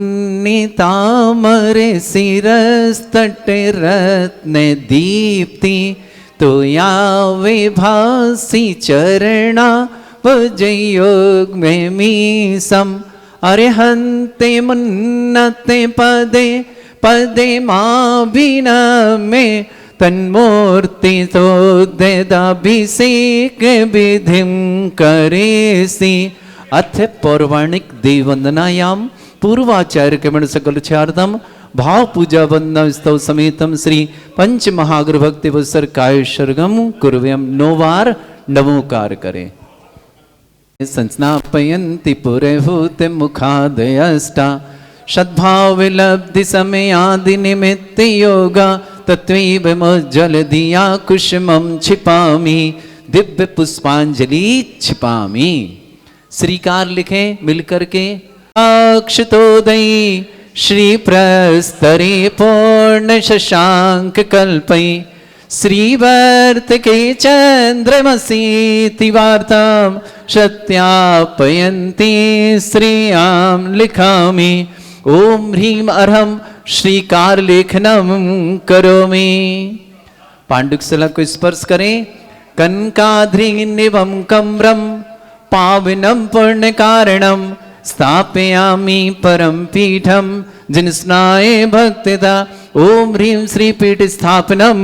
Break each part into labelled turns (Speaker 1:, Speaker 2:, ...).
Speaker 1: तामरे शिरस्तटे रत्न दीप्ति तो यावे भासी चरणा वजयोग में मीसम अरिहंते मुन्नते पदे पदे माभिन में तन्मूर्ति तो देदाभिषेक विधिम करेसी। अथ पौराणिक देववंदनायाम पूर्वाचार्य क्रमण सकलचार्दम भाव पूजा वंदना स्तव समेतम श्री पंच महाग्र भक्ति वत्सर कायशर्गम कुर्व्यम 9 बार नमोकार करें। संस्नापयन्ति पुरहूत मुखादयष्टा सद्भाव विलब्धि समयादि निमित्त योगा तत्वैव मुज्जल दिया कुसुमं छिपामि दिव्य पुष्पांजलि छिपामि। श्रीकार लिखें मिलकर के। अक्षतोदयी श्री प्रस्तरे पूर्ण शशांक कल्पई श्रीवर्त के चंद्रमसी वार्ताम सत्यापयन्ति श्रियाम लिखामि। ओम ह्रीम अर्हम श्रीकार लेखनम करोमि। पांडुकशला को स्पर्श करें। कनकाद्रिनिवम कम्रम पावनम पुण्य कारणम स्थापयामि परम पीठम जिनस्नाये भक्तिदा। ओम ह्रीम श्री पीठ स्थापनम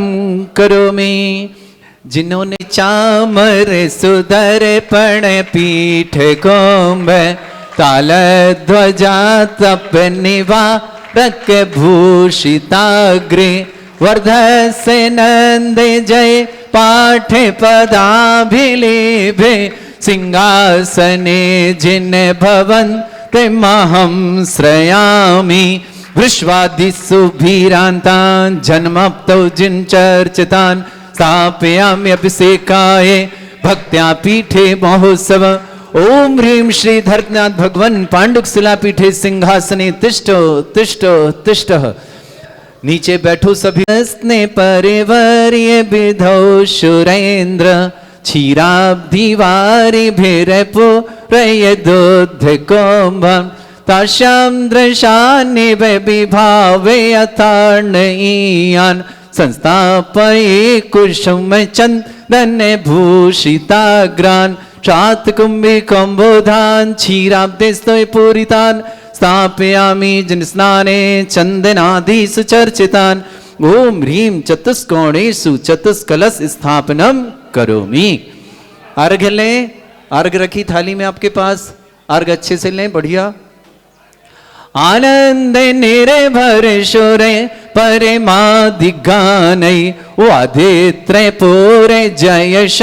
Speaker 1: करोमि। जिन्होंने चामर सुदर पण पीठ कोम्ब ताल ध्वजा तप निवारक भूषिताग्रे वर्धसे नंद जय पाठ पदाभिलेभे सिंहासने जिन भवन तेमहं श्रयामि। वृष्वादिसुभीरान्तान् जन्मप्तौ जिन चर्चितान् स्थापयामि अभिषेकाय भक्त्या पीठे महोत्सव। ओम ह्रीम श्री धर्मनाथ भगवन पांडुकशिला पीठे सिंहासने तिष्ठो तिष्ठो तिष्ठ। नीचे बैठो सभी। स्ने परिवर्य विधौ सुरेंद्र क्षीराब्धिवारि भिरपो रयदोध कोम्भम ताशां दृशानि विभावे अतार्णयीयान् संस्थापये कुसुम चंदन भूषिताग्रान् चातकुंभी कम्बोधान् क्षीराब्धिस्तोय पूरितान् स्थापयामि जिनस्नाने चंदनादि सुचर्चितान्। ओम ह्रीम चतुष्कोणेषु चतुष्कलश स्थापनम करोमि। अर्घ्य लें। अर्घ्य रखी थाली में आपके पास। अर्घ्य अच्छे से लें बढ़िया। आनंद निर्भर सुरे परमादिगानै वादित्रे पूरे जयश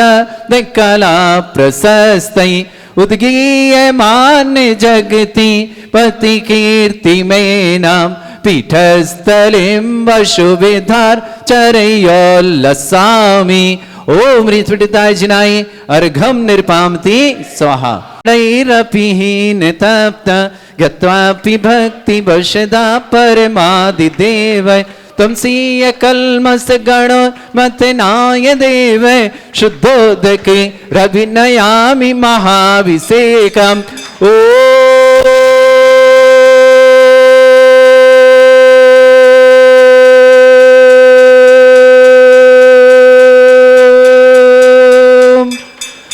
Speaker 1: कला प्रशस्तै उद्गीयमान जगति पति कीर्ति में नाम पीठस्थलिं वशुविधार चरयोल्लसामि। ओम ऋतुताय जिनाय अर्घम निर्पामति स्वाहा। नैरपिहीन तप्त गत्वापि भक्ति वशदा परमादिदेव त्वंसीय कल्मस गणो मतनाय देव शुद्धोदके रविनयामि महाभिषेकम्। ओ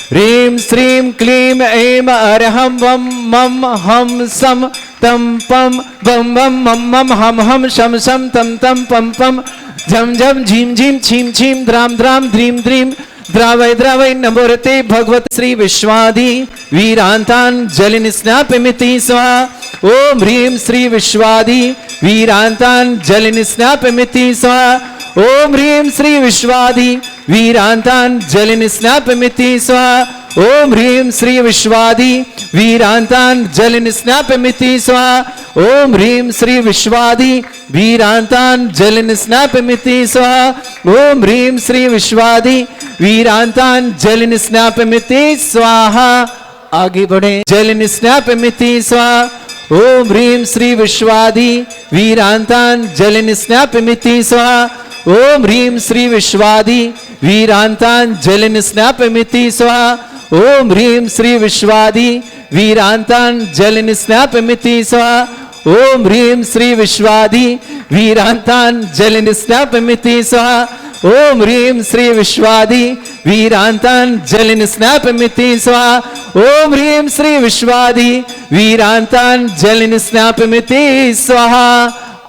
Speaker 1: ह्रीं श्रीं क्लीं ऐं अर्हं वं मं हं सं तं पं वं वं मं मं हं हं शं शं तं तं पं पं झं झं झीं झीं छीं छीं द्रां द्रां ध्रीं ध्रीं द्रावय द्रावय नमोरते भगवत श्री विश्वाधि वीरांतान् जलनिस्नापयमिति स्वाहा। ओम ह्रीं श्री विश्वाधि वीरांतान् जलनिस्नापयमिति स्वाहा। ओम ह्रीं श्री विश्वाधि वीरांतान् जलनिस्नापयमिति स्वाहा। ओम ह्रीं श्री विश्वाधि वीरांतान् जलनिस्नापयमिति स्वाहा। ओम ह्रीं श्री विश्वाधि वीरांतान् जलनिस्नापयमिति स्वाहा। ओम ह्रीं श्री विश्वाधि वीरांतान् जलनिस्नापयमिति स्वाहा। आगे बढ़े। जलनिस्नापयमिति स्वाहा। ओम ह्रीं श्री विश्वाधि वीरांतान् जलनिस्नापयमिति स्वाहा। ओम ह्रीं श्री विश्वाधि वीरांतान् जलनिस्नापयमिति स्वाहा। ओम ह्रीं श्री विश्वाधि वीरांतान् जलनिस्नापयमिति स्वाहा। ओम ह्रीं श्री विश्वाधि वीरांतान जलिनिस्नापमिति स्वाहा ओम ह्रीं श्री विश्वाधि वीरांतान जलिनिस्नापमिति स्वाहा ओम ह्रीं श्री विश्वाधि वीरांतान जलिनिस्नापमिति स्वाहा।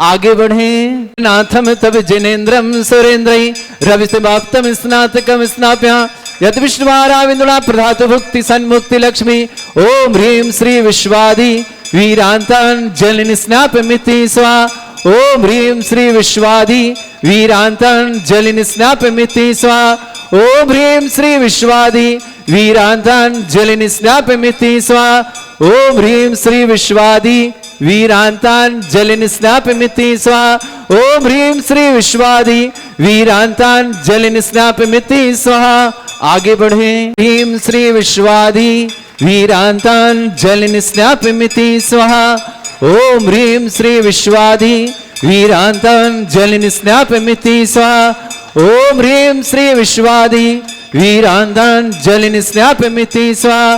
Speaker 1: आगे बढ़े। नाथम तब जिनेन्द्रम सुरेन्द्रई रविस्तमाप्तम स्नातकम स्नाप्या यद विष्णुवाराविंदुना प्रधातु भुक्ति सन्मुक्ति लक्ष्मी ओम ह्रीं श्री विश्वाधि वीरांतान जलिनिस्नापमिति स्वाहा ओम ह्रीं श्री विश्वाधि वीरांतान जलिनिस्नापमिति स्वाहा ओम ह्रीं श्री विश्वाधि वीरांतान जलिनिस्नापमिति स्वाहा ओम ह्रीं श्री विश्वाधि वीरांतान जलिनिस्नापमिति स्वाहा ओम ह्रीं श्री विश्वाधि वीरांतान जलिनिस्नापमिति स्वाहा। आगे बढ़े। ह्रीं श्री विश्वाधि वीरांतान जलिनिस्नापमिति स्वाहा ओम ह्रीं श्री विश्वाधि वीरांतान जलिनिस्नापमिति स्वाहा ओम ह्रीं श्री विश्वाधि वीरांतान जलिनिस्नापमिति स्वाहा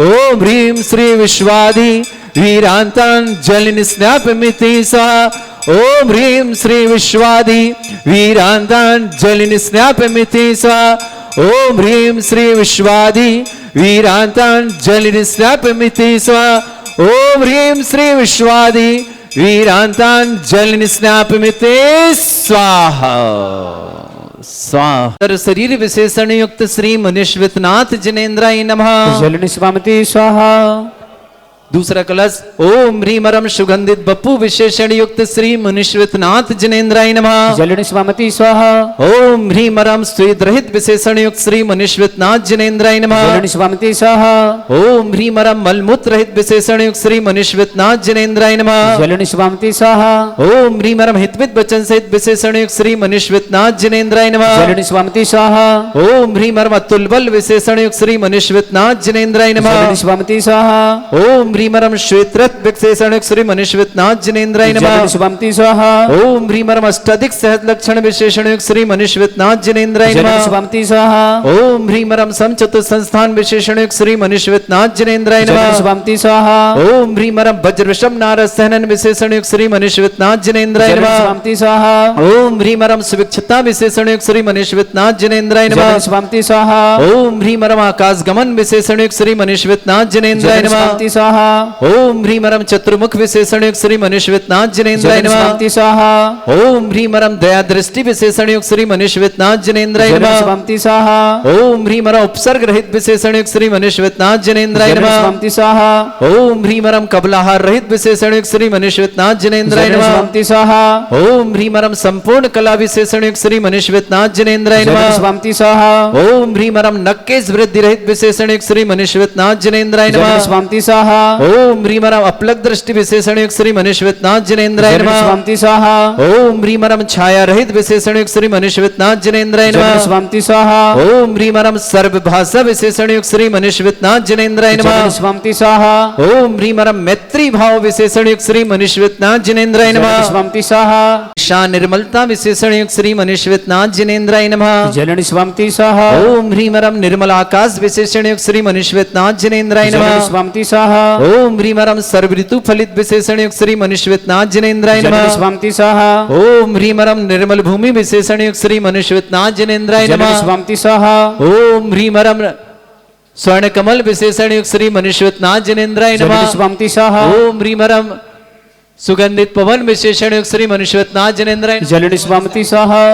Speaker 1: ओम ह्रीं श्री विश्वाधि वीरांतान जलिनिस्नापमिति स्वाहा ओम ह्रीं श्री विश्वाधि वीरांतान जलिनिस्नापमिति स्वाहा ओम ह्रीं श्री विश्वाधि वीरांतान जलिनिस्नापमिति स्वाहा ओम ह्रीं श्री विश्वाधि वीरांतान जलिनिस्नापमिति स्वाहा स्वाहा। शरीर विशेषण युक्त श्री मुनिश्वितनाथ जिनेन्द्राय नमः।
Speaker 2: जलिनिस्नापमिति स्वाहा।
Speaker 1: दूसरा कलश ओम ह्रीमरम सुगंधित बप्पू विशेषण युक्त श्री मुनिश्वितनाथ जिनेन्द्राय नमः।
Speaker 2: जलिनिस्नापमिति स्वाहा।
Speaker 1: ओम ह्रीमरम स्वेद रहित विशेषण युक्त श्री मुनिश्वितनाथ जिनेन्द्राय नमः।
Speaker 2: जलिनिस्नापमिति स्वाहा।
Speaker 1: ओम ह्रीमरम मलमूत्र रहित विशेषण युक्त श्री मुनिश्वितनाथ जिनेन्द्राय नमः।
Speaker 2: जलिनिस्नापमिति स्वाहा।
Speaker 1: ओम ह्रीमरम हितविद वचन सहित विशेषण युक्त श्री मुनिश्वितनाथ जिनेन्द्राय नमः।
Speaker 2: जलिनिस्नापमिति स्वाहा।
Speaker 1: ओम ह्रीमरम अतुल बल विशेषण युक्त श्री मुनिश्वितनाथ जिनेन्द्राय नमः।
Speaker 2: जलिनिस्नापमिति स्वाहा।
Speaker 1: ओम ह्रीमरम श्वेत्रत विशेषण युक्त श्री मुनिश्वितनाथ जिनेन्द्राय नमः।
Speaker 2: जलिनिस्नापमिति स्वाहा।
Speaker 1: ओम ह्रीमरम अष्टाधिक सहज लक्षण विशेषण युक्त श्री मुनिश्वितनाथ जिनेन्द्राय नमः।
Speaker 2: जलिनिस्नापमिति स्वाहा।
Speaker 1: ओम ह्रीमरम समचतुर संस्थान विशेषण युक्त श्री मुनिश्वितनाथ जिनेन्द्राय नमः।
Speaker 2: जलिनिस्नापमिति स्वाहा।
Speaker 1: ओम ह्रीमरम वज्र विषम नारद सहनन विशेषण युक्त श्री मुनिश्वितनाथ जिनेन्द्राय नमः।
Speaker 2: जलिनिस्नापमिति स्वाहा।
Speaker 1: ओम ह्रीमरम सुविक्षता विशेषण युक्त श्री मुनिश्वितनाथ जिनेन्द्राय नमः।
Speaker 2: जलिनिस्नापमिति स्वाहा।
Speaker 1: ओम ह्रीमरम आकाश गमन विशेषण युक्त श्री मुनिश्वितनाथ जिनेन्द्राय नमः।
Speaker 2: जलिनिस्नापमिति स्वाहा।
Speaker 1: ओम ह्रीमरम चतुर्मुख विशेषण युक्त श्री मुनिश्वितनाथ जिनेन्द्राय नमः।
Speaker 2: जलिनिस्नापमिति स्वाहा।
Speaker 1: ओम ह्रीमरम दया दृष्टि विशेषण युक्त श्री मुनिश्वितनाथ जिनेन्द्राय नमः।
Speaker 2: जलिनिस्नापमिति स्वाहा।
Speaker 1: ओम ह्रीमरम उपसर्ग रहित विशेषण युक्त श्री मुनिश्वितनाथ जिनेन्द्राय नमः।
Speaker 2: जलिनिस्नापमिति स्वाहा।
Speaker 1: ओम ह्रीमरम कबलाहार रहित विशेषण युक्त श्री मुनिश्वितनाथ जिनेन्द्राय नमः।
Speaker 2: जलिनिस्नापमिति स्वाहा।
Speaker 1: ओम ह्रीमरम संपूर्ण कला विशेषण युक्त श्री मुनिश्वितनाथ जिनेन्द्राय नमः।
Speaker 2: जलिनिस्नापमिति स्वाहा।
Speaker 1: ओम ह्रीमरम नक्केश वृद्धि रहित विशेषण युक्त श्री मुनिश्वितनाथ जिनेन्द्राय नमः।
Speaker 2: जलिनिस्नापमिति स्वाहा।
Speaker 1: ओम ह्रीमरम अपलक दृष्टि विशेषण युक्त श्री मुनिश्वितनाथ जिनेन्द्राय नमः।
Speaker 2: जलिनिस्नापमिति स्वाहा।
Speaker 1: ओम ह्रीमरम छाया रहित विशेषण युक्त श्री मुनिश्वितनाथ जिनेन्द्राय नमः।
Speaker 2: जलिनिस्नापमिति स्वाहा।
Speaker 1: ओम ह्रीमरम सर्वभाषा विशेषण युक्त श्री मुनिश्वितनाथ जिनेन्द्राय नमः।
Speaker 2: जलिनिस्नापमिति स्वाहा।
Speaker 1: ओम ह्रीमरम मैत्री भाव विशेषण युक्त श्री मुनिश्वितनाथ जिनेन्द्राय नमः।
Speaker 2: जलिनिस्नापमिति स्वाहा।
Speaker 1: शान निर्मलता विशेषण युक्त श्री मुनिश्वितनाथ जिनेन्द्राय नमः।
Speaker 2: जलिनिस्नापमिति स्वाहा।
Speaker 1: ओम ह्रीमरम निर्मल आकाश विशेषण युक्त श्री मुनिश्वितनाथ जिनेन्द्राय नमः।
Speaker 2: जलिनिस्नापमिति स्वाहा।
Speaker 1: ओम ह्रीमरम सर्व ऋतु फलित विशेषण युक्त श्री मुनिश्वितनाथ जिनेन्द्राय नमः।
Speaker 2: जलिनिस्नापमिति स्वाहा।
Speaker 1: ओम ह्रीमरम निर्मल भूमि विशेषण युक्त श्री मुनिश्वितनाथ जिनेन्द्राय नमः।
Speaker 2: जलिनिस्नापमिति स्वाहा।
Speaker 1: ओम ह्रीमरम स्वर्ण कमल विशेषण युक्त श्री मुनिश्वितनाथ जिनेन्द्राय नमः।
Speaker 2: जलिनिस्नापमिति स्वाहा।
Speaker 1: ओम ह्रीमरम सुगंधित पवन विशेषण युक्त श्री मुनिश्वितनाथ जिनेन्द्राय नमः।
Speaker 2: जलिनिस्नापमिति स्वाहा।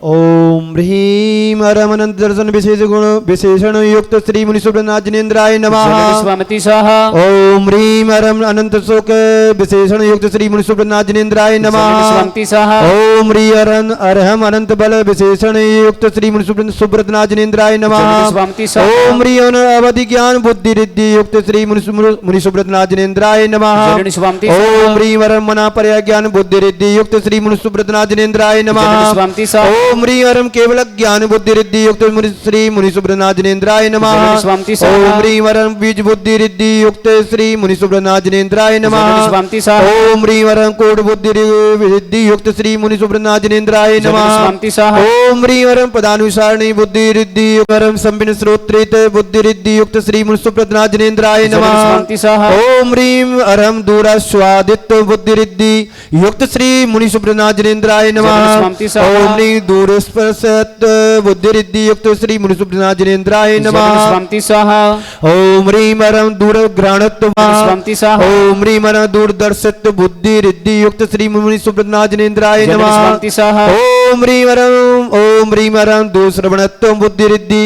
Speaker 3: ओम ह्रीं अरम अनंत दर्शन विशेष गुण विशेषण युक्त श्री मुनिश्वितनाथ जिनेन्द्राय नमः।
Speaker 2: जलिनिस्नापमिति स्वाहा।
Speaker 3: ओम ह्रीं अरम अनंत शोक विशेषण युक्त श्री मुनिश्वितनाथ जिनेन्द्राय नमः।
Speaker 2: जलिनिस्नापमिति स्वाहा।
Speaker 3: ओम ह्रीं अरहम अनंत बल विशेषण युक्त श्री मुनिश्वितनाथ जिनेन्द्राय नमः।
Speaker 2: जलिनिस्नापमिति स्वाहा।
Speaker 3: ओम ह्रीं अवधि ज्ञान बुद्धि रिद्धि युक्त श्री मुनिश्वितनाथ जिनेन्द्राय नमः।
Speaker 2: जलिनिस्नापमिति
Speaker 3: ओम ह्रीं अरम मना पर्या ज्ञान बुद्धि रिद्धि युक्त श्री मुनिश्वितनाथ जिनेन्द्राय नमः।
Speaker 2: जलिनिस्नापमिति स्वाहा।
Speaker 3: ओम ह्रीं हरं केवल ज्ञान बुद्धि रिद्धि युक्त श्री मुनि सुब्रनाजनेन्द्राय नमः
Speaker 2: जलन स्वामी स्वाहा।
Speaker 3: ओम ह्रीं हरं बीज बुद्धि रिद्धि युक्त श्री मुनि सुब्रनाजनेन्द्राय नमः
Speaker 2: जलन स्वामी स्वाहा।
Speaker 3: ओम ह्रीं हरं कोट बुद्धि रिद्धि युक्त श्री मुनि सुब्रनाजनेन्द्राय
Speaker 2: जलन
Speaker 3: नमः
Speaker 2: स्वामी स्वाहा।
Speaker 3: ओम ह्रीं हरं पदानुसारिणी बुद्धि रिद्धि हरं संबिन श्रोत्रित बुद्धि रिद्धि युक्त श्री मुनि सुब्रनाजनेन्द्राय
Speaker 2: जलन
Speaker 3: नमः
Speaker 2: स्वामी स्वाहा।
Speaker 3: ओम ह्रीं हरं दूरास्वादित बुद्धि रिद्धि युक्त श्री मुनि सुब्रनाजनेन्द्राय नमः
Speaker 2: जलन स्वामी स्वाहा।
Speaker 3: ओम ह्रीं दूरस्पर्शत बुद्धि रिद्धि युक्त श्री मुनि सुब्रनाजनेन्द्राय
Speaker 2: जलन
Speaker 3: नमः
Speaker 2: स्वामी स्वाहा।
Speaker 3: ओम ह्रीं हरं दूरघ्राणत्व
Speaker 2: जलन स्वामी स्वाहा।
Speaker 3: ओम ह्रीं हरं दूरदर्शित्व बुद्धि रिद्धि युक्त श्री मुनि सुब्रनाजनेन्द्राय
Speaker 2: जलन
Speaker 3: नमः
Speaker 2: स्वामी स्वाहा।
Speaker 3: ओम ह्रीं हरं दूरश्रवणत्व बुद्धि रिद्धि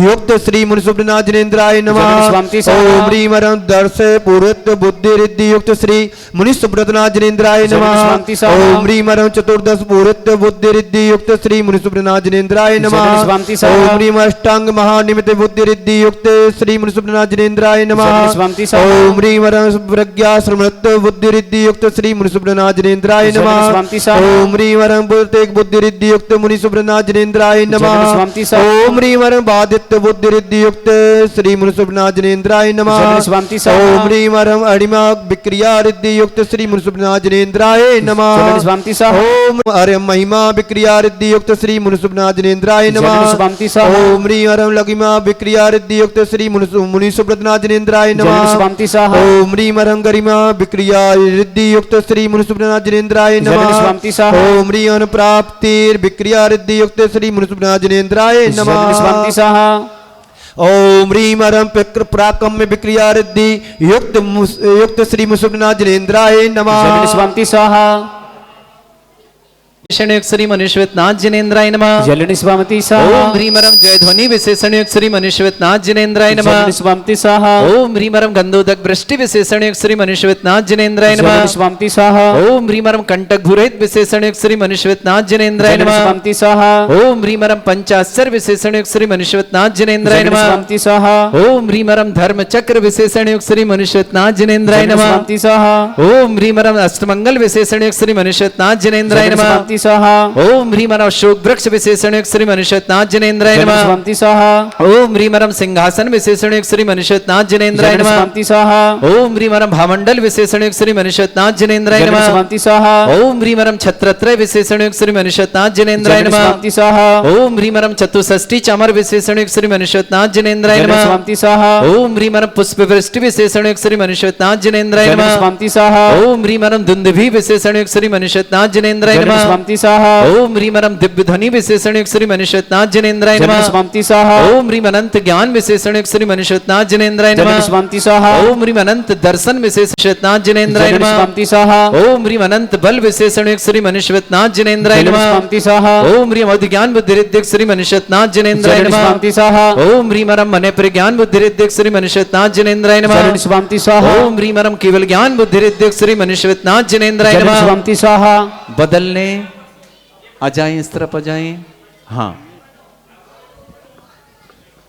Speaker 3: युक्त श्री मुनि सुब्रनाजनेन्द्राय नमः
Speaker 2: जलन स्वामी स्वाहा।
Speaker 3: ओम ह्रीं हरं दर्श पूर्वत्व बुद्धि रिद्धि युक्त श्री मुनि सुब्रनाजनेन्द्राय
Speaker 2: जलन
Speaker 3: नमः
Speaker 2: स्वामी स्वाहा।
Speaker 3: ओम ह्रीं हरं चतुर्दश पूर्वत्व बुद्धि रिद्धि युक्त श्री मुनि सुब्रनाजनेन्द्राय नमः
Speaker 2: जलन स्वामी स्वाहा।
Speaker 3: ओम ह्रीं अष्टांग महानिमित बुद्धि रिद्धि युक्त श्री मुनि सुब्रनाजनेन्द्राय नमः
Speaker 2: जलन स्वामी स्वाहा।
Speaker 3: ओम ह्रीं हरं प्रज्ञा श्रवणत्व बुद्धि रिद्धि युक्त श्री मुनि सुब्रनाजनेन्द्राय
Speaker 2: जलन
Speaker 3: नमः
Speaker 2: स्वामी स्वाहा।
Speaker 3: ओम ह्रीं हरं बुद्धि रिद्धि युक्त मुनि सुब्रनाजनेन्द्राय नमः
Speaker 2: जलन स्वामी स्वाहा।
Speaker 3: ओम ह्रीं हरं बाधित्व बुद्धि रिद्धि युक्त श्री मुनि सुब्रनाजनेन्द्राय नमः
Speaker 2: जलन स्वामी स्वाहा।
Speaker 3: ओम ह्रीं हरं अणिमा विक्रिया रिद्धि युक्त श्री मुनि सुब्रनाजनेन्द्राय नमः
Speaker 2: जलन स्वामी स्वाहा।
Speaker 3: ओम हरं महिमा विक्रिया रिद्धि युक्त श्री मुनि सुब्रनाजनेन्द्राय नमः
Speaker 2: जलन स्वामी स्वाहा।
Speaker 3: ओम ह्रीं हरं लघिमा विक्रिया रिद्धि युक्त श्री मुनि सुब्रनाजनेन्द्राय
Speaker 2: जलन
Speaker 3: नमः
Speaker 2: स्वामी स्वाहा।
Speaker 3: ओम ह्रीं हरं गरिमा विक्रिया रिद्धि युक्त श्री मुनि सुब्रनाजनेन्द्राय
Speaker 2: जलन
Speaker 3: नमः
Speaker 2: स्वामी स्वाहा।
Speaker 3: ओम ह्रीं हरं प्राप्तिर विक्रिया रिद्धि युक्त श्री मुनि सुब्रनाजनेन्द्राय नमः
Speaker 2: जलन स्वामी स्वाहा।
Speaker 3: ओम ह्रीं हरं प्राकम्य विक्रिया रिद्धि युक्त श्री मुनि सुब्रनाजनेन्द्राय नमः
Speaker 2: जलन स्वामी स्वाहा।
Speaker 1: विशेषणयुक्त श्री मनुष्यनाथ जिनेन्द्राय नमः
Speaker 2: जलन स्वामी स्वाहा।
Speaker 1: ओम ह्रीं हरं जय ध्वनि विशेषणयुक्त श्री मनुष्यनाथ जिनेन्द्राय नमः
Speaker 2: जलन स्वामी स्वाहा।
Speaker 1: ओम ह्रीं हरं गंधोदक वृष्टि विशेषणयुक्त श्री मनुष्यनाथ जिनेन्द्राय
Speaker 2: जलन
Speaker 1: नमः
Speaker 2: स्वामी स्वाहा।
Speaker 1: ओम ह्रीं हरं कंटक भूरहित विशेषणयुक्त श्री मनुष्यनाथ जिनेन्द्राय
Speaker 2: जलन
Speaker 1: नमः
Speaker 2: स्वामी स्वाहा।
Speaker 1: ओम ह्रीं हरं पंचाक्षर विशेषणयुक्त श्री मनुष्यनाथ जिनेन्द्राय
Speaker 2: जलन
Speaker 1: नमः
Speaker 2: स्वामी स्वाहा।
Speaker 1: ओम ह्रीं हरं धर्म चक्र विशेषणयुक्त श्री मनुष्यनाथ जिनेन्द्राय
Speaker 2: जलन
Speaker 1: नमः
Speaker 2: स्वामी स्वाहा।
Speaker 1: ओम ह्रीं हरं अष्टमंगल विशेषणयुक्त श्री मनुष्यनाथ जिनेन्द्राय
Speaker 2: जलन
Speaker 1: नमः
Speaker 2: स्वामी स्वाहा।
Speaker 1: ओम ह्रीं हरं अशोक वृक्ष विशेषणयुक्त श्री मनुष्यनाथ जिनेन्द्राय
Speaker 2: जलन
Speaker 1: नमः
Speaker 2: स्वामी स्वाहा।
Speaker 1: ओम ह्रीं हरं सिंहासन विशेषणयुक्त श्री मनुष्यनाथ जिनेन्द्राय
Speaker 2: जलन
Speaker 1: नमः
Speaker 2: स्वामी स्वाहा।
Speaker 1: ओम ह्रीं हरं भामंडल विशेषणयुक्त श्री मनुष्यनाथ जिनेन्द्राय
Speaker 2: जलन
Speaker 1: नमः
Speaker 2: स्वामी स्वाहा।
Speaker 1: ओम ह्रीं हरं छत्रत्रय विशेषणयुक्त श्री मनुष्यनाथ जिनेन्द्राय
Speaker 2: जलन
Speaker 1: नमः
Speaker 2: स्वामी स्वाहा।
Speaker 1: ओम ह्रीं हरं चतुष्षष्टि चामर विशेषणयुक्त श्री मनुष्यनाथ जिनेन्द्राय
Speaker 2: जलन
Speaker 1: नमः
Speaker 2: स्वामी स्वाहा।
Speaker 1: ओम ह्रीं हरं पुष्प वृष्टि विशेषणयुक्त श्री मनुष्यनाथ जिनेन्द्राय
Speaker 2: जलन
Speaker 1: नमः
Speaker 2: स्वामी स्वाहा।
Speaker 1: ओम ह्रीं हरं दुंदुभि विशेषणयुक्त श्री मनुष्यनाथ जिनेन्द्राय
Speaker 2: जलन
Speaker 1: नमः
Speaker 2: स्वामी स्वाहा।
Speaker 1: ओम ह्रीं हरं दिव्य ध्वनि विशेषणयुक्त श्री मनुष्यनाथ जिनेन्द्राय
Speaker 2: जलन
Speaker 1: नमः
Speaker 2: स्वामी स्वाहा।
Speaker 1: ओम ह्रीं अनंत ज्ञान विशेषणयुक्त श्री मनुष्यनाथ जिनेन्द्राय
Speaker 2: जलन
Speaker 1: नमः
Speaker 2: स्वामी स्वाहा।
Speaker 1: ओम ह्रीं अनंत दर्शन विशेषनाथ जिनेन्द्राय
Speaker 2: जलन
Speaker 1: नमः
Speaker 2: स्वामी स्वाहा।
Speaker 1: ओम ह्रीं अनंत बल विशेषणयुक्त श्री मनुष्यनाथ जिनेन्द्राय
Speaker 2: जलन
Speaker 1: नमः
Speaker 2: स्वामी स्वाहा।
Speaker 1: ओम ह्रीं अवधि ज्ञान बुद्धि रिद्धिक श्री मनुष्यनाथ जिनेन्द्राय
Speaker 2: जलन
Speaker 1: नमः
Speaker 2: स्वामी स्वाहा।
Speaker 1: ओम ह्रीं हरं मने प्रज्ञान बुद्धि रिद्धिक श्री मनुष्यनाथ जिनेन्द्राय नमः
Speaker 2: जलन स्वामी स्वाहा।
Speaker 1: ओम ह्रीं हरं केवल ज्ञान बुद्धि रिद्धिक श्री मनुष्यनाथ जिनेन्द्राय
Speaker 2: जलन
Speaker 1: नमः
Speaker 2: स्वामी स्वाहा।
Speaker 1: बदलने आ जाएं, इस तरफ आ जाएं। हाँ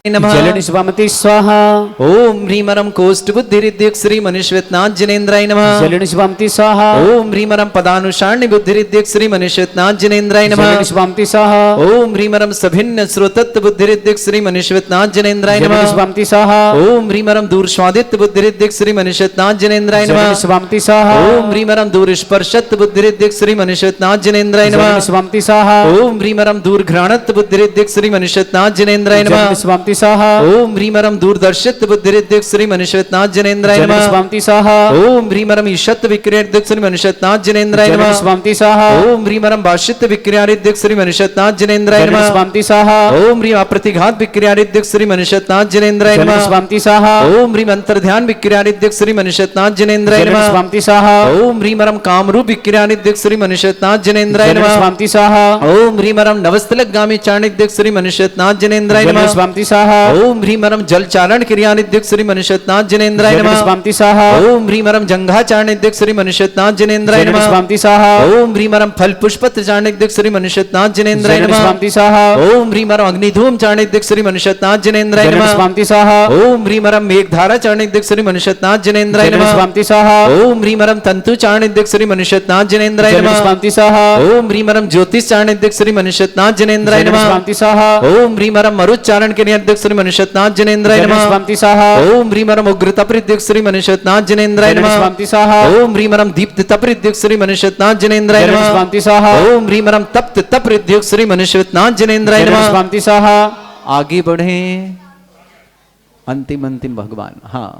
Speaker 1: नमः
Speaker 2: जलन स्वामी स्वाहा।
Speaker 1: ओम ह्रीं हरं कोष्ठ बुद्धि रिद्धिक श्री मनुष्यनाथ जिनेन्द्राय नमः
Speaker 2: जलन स्वामी स्वाहा।
Speaker 1: ओम ह्रीं हरं पदानुसारिणी बुद्धि रिद्धिक श्री मनुष्यनाथ जिनेन्द्राय नमः
Speaker 2: जलन स्वामी स्वाहा।
Speaker 1: ओम ह्रीं हरं सभिन्न श्रोतत्व बुद्धि रिद्धिक श्री मनुष्यनाथ जिनेन्द्राय
Speaker 2: जलन
Speaker 1: नमः
Speaker 2: स्वामी स्वाहा।
Speaker 1: ओम ह्रीं हरं दूर स्वादित्व बुद्धि रिद्धिक श्री मनुष्यनाथ जिनेन्द्राय
Speaker 2: जलन
Speaker 1: नमः
Speaker 2: स्वामी स्वाहा।
Speaker 1: ओम ह्रीं हरं दूर स्पर्शत्व बुद्धि रिद्धिक श्री मनुष्यनाथ जिनेन्द्राय
Speaker 2: जलन
Speaker 1: नमः
Speaker 2: स्वामी स्वाहा।
Speaker 1: ओम ह्रीं हरं दूर घ्राणत्व बुद्धि रिद्धिक श्री मनुष्यनाथ जिनेन्द्राय नमः
Speaker 2: जलन स्वामी स्वाहा।
Speaker 1: ओम ह्रीं हरं दूरदर्शित्व बुद्धि रिद्धिक श्री मनुष्यनाथ जिनेन्द्राय
Speaker 2: जलन
Speaker 1: नमः
Speaker 2: स्वामी स्वाहा।
Speaker 1: ओम ह्रीं हरं ईशत्व विक्रियारिद्धिक श्री मनुष्यनाथ जिनेन्द्राय
Speaker 2: जलन
Speaker 1: नमः
Speaker 2: स्वामी स्वाहा।
Speaker 1: ओम ह्रीं हरं भाष्यत्व विक्रियारिद्धिक श्री मनुष्यनाथ जिनेन्द्राय
Speaker 2: जलन
Speaker 1: नमः
Speaker 2: स्वामी स्वाहा।
Speaker 1: ओम ह्रीं अप्रतिघात विक्रियारिद्धिक श्री मनुष्यनाथ जिनेन्द्राय
Speaker 2: जलन
Speaker 1: नमः
Speaker 2: स्वामी स्वाहा।
Speaker 1: ओम ह्रीं अंतर्ध्यान विक्रियारिद्धिक श्री मनुष्यनाथ जिनेन्द्राय
Speaker 2: जलन
Speaker 1: नमः
Speaker 2: स्वामी स्वाहा।
Speaker 1: ओम ह्रीं हरं कामरूप विक्रियारिद्धिक श्री मनुष्यनाथ जिनेन्द्राय
Speaker 2: जलन
Speaker 1: नमः
Speaker 2: स्वामी स्वाहा।
Speaker 1: ओम ह्रीं हरं नवस्थलगामी चाणिद्धिक श्री मनुष्यनाथ जिनेन्द्राय
Speaker 2: जलन
Speaker 1: नमः
Speaker 2: स्वामी स्वाहा। स्वाहा
Speaker 1: ओम ह्रीमरम जल चारण क्रियानिध्यक श्री मनुष्यनाथ जनेन्द्राय
Speaker 2: जलनि
Speaker 1: नमः
Speaker 2: स्वामी स्वाहा
Speaker 1: ओम ह्रीमरम जंघा चारणिध्यक श्री मनुष्यनाथ जनेन्द्राय
Speaker 2: जलनि
Speaker 1: नमः
Speaker 2: स्वामी स्वाहा
Speaker 1: ओम ह्रीमरम फल पुष्पत्र चारणिध्यक श्री मनुष्यनाथ जनेन्द्राय
Speaker 2: जलनि
Speaker 1: नमः
Speaker 2: स्वामी स्वाहा
Speaker 1: ओम ह्रीमरम अग्निधूम चारणिध्यक श्री मनुष्यनाथ जनेन्द्राय
Speaker 2: जलनि
Speaker 1: नमः
Speaker 2: स्वामी स्वाहा
Speaker 1: ओम ह्रीमरम मेघधारा चारणिध्यक श्री मनुष्यनाथ जनेन्द्राय
Speaker 2: जलनि
Speaker 1: नमः
Speaker 2: स्वामी स्वाहा
Speaker 1: ओम ह्रीमरम तंतु चारणिध्यक श्री मनुष्यनाथ जनेन्द्राय
Speaker 2: जलनि
Speaker 1: नमः
Speaker 2: स्वामी स्वाहा
Speaker 1: ओम ह्रीमरम ज्योतिष चारणिध्यक श्री मनुष्यनाथ जनेन्द्राय
Speaker 2: जलनि
Speaker 1: नमः
Speaker 2: स्वामी स्वाहा
Speaker 1: ओम ह्रीमरम मरुच्चारण के नियद्यक श्री मनुष्यनाथ जनेन्द्राय
Speaker 2: जलनि
Speaker 1: नमः
Speaker 2: स्वामी स्वाहा
Speaker 1: ओम ह्रीमरम उग्रतपरिद्यक श्री मनुष्यनाथ जनेन्द्राय
Speaker 2: जलनि
Speaker 1: नमः
Speaker 2: स्वामी स्वाहा
Speaker 1: ओम ह्रीमरम दीप्ततपरिद्यक श्री मनुष्यनाथ जनेन्द्राय
Speaker 2: जलनि
Speaker 1: नमः
Speaker 2: स्वामी स्वाहा
Speaker 1: ओम ह्रीमरम तप्ततपरिद्यक श्री मनुष्यनाथ जनेन्द्राय
Speaker 2: जलनि
Speaker 1: नमः
Speaker 2: स्वामी स्वाहा
Speaker 1: आगे बढ़े अंतिम अंतिम भगवान हाँ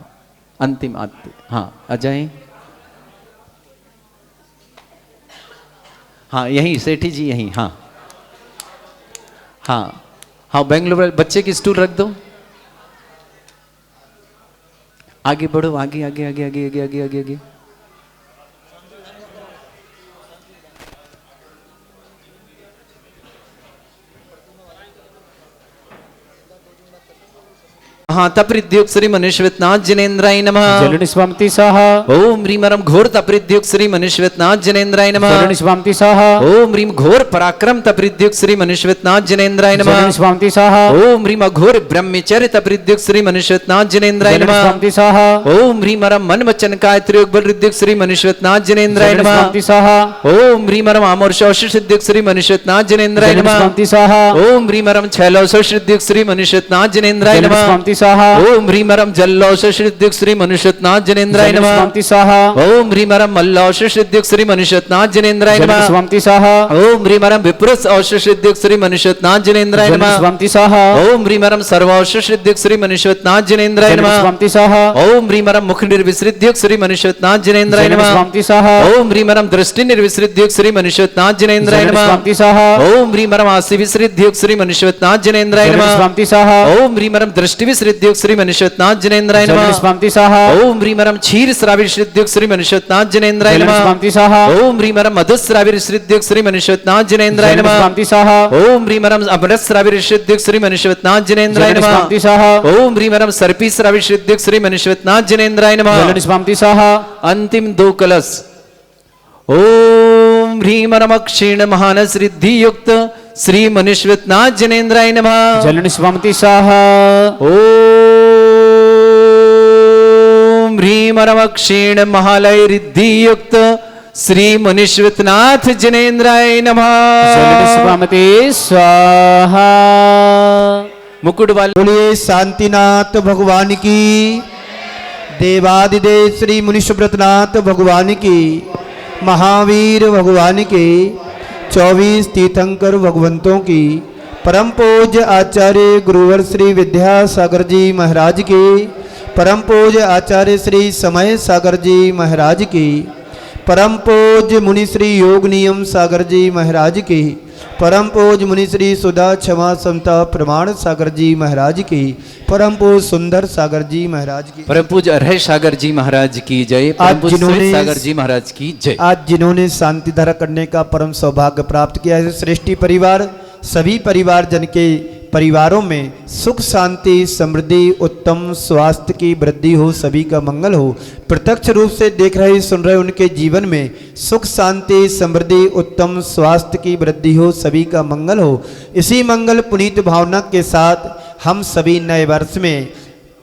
Speaker 1: अंतिम हाँ अजय हाँ यही सेठी जी यही हाँ हाँ हाँ बेंगलुरु बच्चे की स्टूल रख दो आगे बढ़ो आगे आगे आगे आगे आगे आगे आगे आगे हाँ तपरिद्युक्त श्री मनुष्यनाथ जनेन्द्राय नमः
Speaker 2: जलनि स्वामी स्वाहा
Speaker 1: ओम ह्रीमरम घोर तपरिद्युक्त श्री मनुष्यनाथ जनेन्द्राय नमः
Speaker 2: जलनि स्वामी स्वाहा
Speaker 1: ओम ह्रीम घोर पराक्रम तपरिद्युक्त श्री मनुष्यनाथ जनेन्द्राय नमः
Speaker 2: जलनि स्वामी स्वाहा
Speaker 1: ओम ह्रीम घोर ब्रह्मचर्य तपरिद्युक्त श्री मनुष्यनाथ जनेन्द्राय
Speaker 2: जलनि
Speaker 1: नमः
Speaker 2: स्वामी स्वाहा
Speaker 1: ओम ह्रीमरम मन वचन काय त्रियोग बल रिद्युक्त श्री मनुष्यनाथ जनेन्द्राय
Speaker 2: जलनि
Speaker 1: नमः
Speaker 2: स्वामी स्वाहा
Speaker 1: ओम ह्रीमरम आमोर्षौष सिद्धियुक्त श्री मनुष्यनाथ जनेन्द्राय
Speaker 2: जलनि
Speaker 1: नमः
Speaker 2: स्वामी स्वाहा
Speaker 1: ओम ह्रीमरम छैलौष सिद्धियुक्त श्री मनुष्यनाथ जनेन्द्राय
Speaker 2: जलनि
Speaker 1: नमः
Speaker 2: स्वामी स्वाहा
Speaker 1: ओम ह्रीमरम जल्लौष सिद्धियुक्त श्री मनुष्यनाथ जनेन्द्राय
Speaker 2: जलनि
Speaker 1: नमः
Speaker 2: स्वामी स्वाहा
Speaker 1: ओम ह्रीमरम मल्लौष सिद्धियुक्त श्री मनुष्यनाथ जनेन्द्राय
Speaker 2: जलनि
Speaker 1: नमः
Speaker 2: स्वामी स्वाहा
Speaker 1: ओम ह्रीमरम विपुरुष औष सिद्धियुक्त श्री मनुष्यनाथ जनेन्द्राय
Speaker 2: जलनि
Speaker 1: नमः
Speaker 2: स्वामी स्वाहा
Speaker 1: ओम ह्रीमरम सर्वौष सिद्धियुक्त श्री मनुष्यनाथ जनेन्द्राय
Speaker 2: जलनि
Speaker 1: नमः
Speaker 2: स्वामी स्वाहा
Speaker 1: ओम ह्रीमरम मुख निर्विसृद्धियुक्त श्री मनुष्यनाथ जनेन्द्राय
Speaker 2: जलनि
Speaker 1: नमः
Speaker 2: स्वामी स्वाहा
Speaker 1: ओम ह्रीमरम दृष्टि निर्विसृद्धियुक्त श्री मनुष्यनाथ जनेन्द्राय
Speaker 2: जलनि
Speaker 1: नमः
Speaker 2: स्वामी स्वाहा
Speaker 1: ओम ह्रीमरम आसि विसृद्धियुक्त श्री मनुष्यनाथ जनेन्द्राय
Speaker 2: जलनि
Speaker 1: नमः
Speaker 2: स्वामी स्वाहा
Speaker 1: ओम ह्रीमरम दृष्टि विसृद्धियुक्त श्री मनुष्यनाथ जनेन्द्राय
Speaker 2: जलनि
Speaker 1: नमः
Speaker 2: स्वामी स्वाहा
Speaker 1: ओम ह्रीमरम क्षीर श्राविर सिद्धियुक्त श्री मनुष्यनाथ जनेन्द्राय
Speaker 2: जलनि
Speaker 1: नमः
Speaker 2: स्वामी स्वाहा
Speaker 1: ओम ह्रीमरम मधुश्राविर सिद्धियुक्त श्री मनुष्यनाथ जनेन्द्राय
Speaker 2: जलनि
Speaker 1: नमः
Speaker 2: स्वामी स्वाहा
Speaker 1: ओम ह्रीमरम अमृत श्राविर सिद्धियुक्त श्री मनुष्यनाथ जनेन्द्राय
Speaker 2: जलनि
Speaker 1: नमः
Speaker 2: स्वामी स्वाहा
Speaker 1: ओम ह्रीमरम सर्पी श्राविर सिद्धियुक्त श्री मनुष्यनाथ जनेन्द्राय नमः
Speaker 2: जलनि स्वामी स्वाहा
Speaker 1: अंतिम दो कलश ओम ह्रीमरम क्षीण महानस रिद्धि युक्त श्री मनुष्यनाथ जनेन्द्राय नमः
Speaker 2: जलनि स्वामी स्वाहा
Speaker 1: ओम ह्रीमरम क्षीण महालय रिद्धि युक्त श्री मनुष्यनाथ जनेन्द्राय नमः
Speaker 2: जलनि स्वामी स्वाहा
Speaker 1: मुकुट वाले
Speaker 3: बोलिए शांतिनाथ भगवान की, देवादिदेव श्री मुनिष्यव्रतनाथ भगवान की, महावीर भगवान के, 24 तीर्थंकर भगवंतों की, परम पूज्य आचार्य गुरुवर श्री विद्यासागर जी महाराज की, परम पूज्य आचार्य श्री समय सागर जी महाराज की, परम पूज्य मुनि श्री योग नियम सागर जी महाराज की, परम पूज्य मुनि श्री सुधा क्षमा समता प्रमाण सागर जी महाराज की, परम पूज्य सुंदर सागर जी महाराज की,
Speaker 1: परम पूज्य अरहर सागर जी महाराज की जय। परम पूज्य श्वेत सागर जी महाराज की जय।
Speaker 3: आज जिन्होंने शांति धारा करने का परम सौभाग्य प्राप्त किया है, सृष्टि परिवार सभी परिवारजन के परिवारों में सुख शांति समृद्धि उत्तम स्वास्थ्य की वृद्धि हो, सभी का मंगल हो। प्रत्यक्ष रूप से देख रहे सुन रहे उनके जीवन में सुख शांति समृद्धि उत्तम स्वास्थ्य की वृद्धि हो, सभी का मंगल हो। इसी मंगल पुनीत भावना के साथ हम सभी नए वर्ष में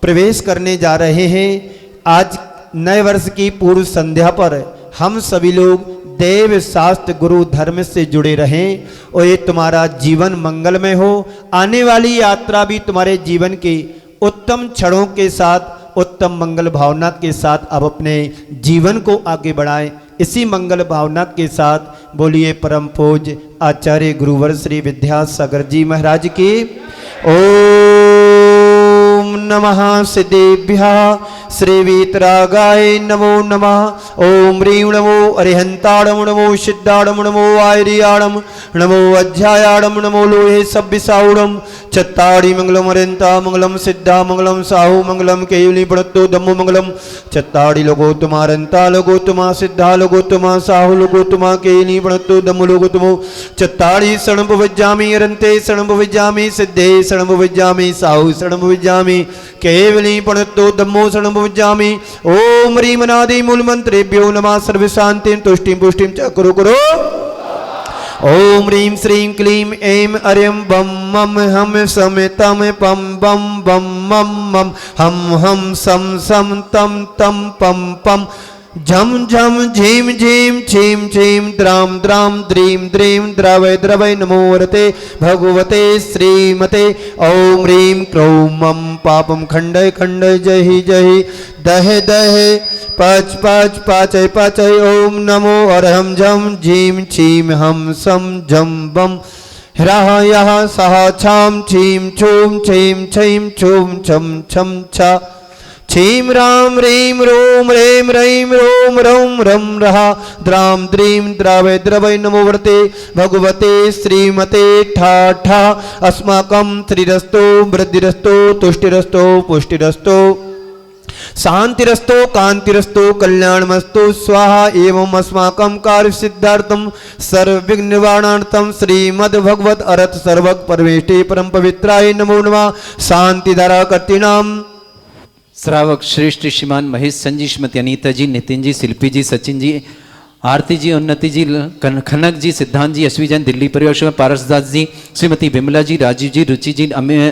Speaker 3: प्रवेश करने जा रहे हैं। आज नए वर्ष की पूर्व संध्या पर हम सभी लोग देव शास्त्र गुरु धर्म से जुड़े रहें और ये तुम्हारा जीवन मंगलमय हो। आने वाली यात्रा भी तुम्हारे जीवन के उत्तम क्षणों के साथ उत्तम मंगल भावना के साथ अब अपने जीवन को आगे बढ़ाएं। इसी मंगल भावना के साथ बोलिए परम पूज्य आचार्य गुरुवर श्री विद्यासागर जी महाराज की। ओम नमः सिद्धेभ्यः श्रीवीतरागाय नमो नमः। ओम ह्रीं नमो अरिहंताड़म नमो सिद्धाड़म नमो आयरियाड़म नमो अध्यायाड़म नमो लोहे सभ्यसाउड़म चत्ताड़ी मंगलम अरिहंता मंगलम सिद्धा मंगलम साहु मंगलम केवली पड़त्तो दम्मो मंगलम चत्ताड़ी लोगोत्तमा अरिहंता लोगोत्तमा सिद्धा लोगोत्तमा साहु लोगोत्तमा केवली पड़त्तो दम्मो लोगोत्तमो चत्ताड़ी शरणं भवज्जामि अरन्ते शरणं भवज्जामि सिद्धे शरणं भवज्जामि साहु शरणं भवज्जामि केवली पणत्तो दम्मो शरणं भवज्जामि। ओम ह्रीं अनादि मूल मंत्रेभ्यो नमः सर्व शांतिं तुष्टिं पुष्टिं च कुरु कुरु। ओम ह्रीं श्रीं क्लीं ऐं अर्यं बम मम हम सम तम पम बम बम मम मम हम हम सम सम तम तम पम पम झम झम झीम झीम छीम छीम द्राम द्राम द्रीं द्रीं द्रवय द्रवय नमो वरते भगवते श्रीमते। ओम ह्रीं क्रों मम पापम खंडय खंडय जहि जहि दह दह पच पच पाचय पाचय। ओम नमो अरहम झम झीम छीम हम सम झम बम ह्राह यः सह छाम छीम छूम छीम छीम छूम छम छम छ छीम राम ह्रीं रोम ह्रें ह्रीं रोम रौम रम रहा द्राम द्रीं द्रावय द्रवय नमो वर्ते भगवते श्रीमते ठा ठा अस्माकं श्रीरस्तो वृद्धिरस्तो तुष्टिरस्तो पुष्टिरस्तो शांतिरस्तो कांतिरस्तो कल्याणमस्तु स्वाहा। एवं अस्माकं कार्य सिद्धार्थम सर्वविघ्न निवारणार्थम श्रीमद् भगवत अरथ सर्वग परमेष्टि परम पवित्राय नमो नमः। शांति धारा कर्तिनाम
Speaker 1: श्रावक श्रेष्ठ श्रीमान महेश संजी श्रीमती अनीता जी नितिन जी शिल्पी जी सचिन जी आरती जी उन्नति जी खनक जी सिद्धांत जी अश्वी जैन दिल्ली परिवार पारसदास जी श्रीमती बिमला जी राजीव जी रुचि जी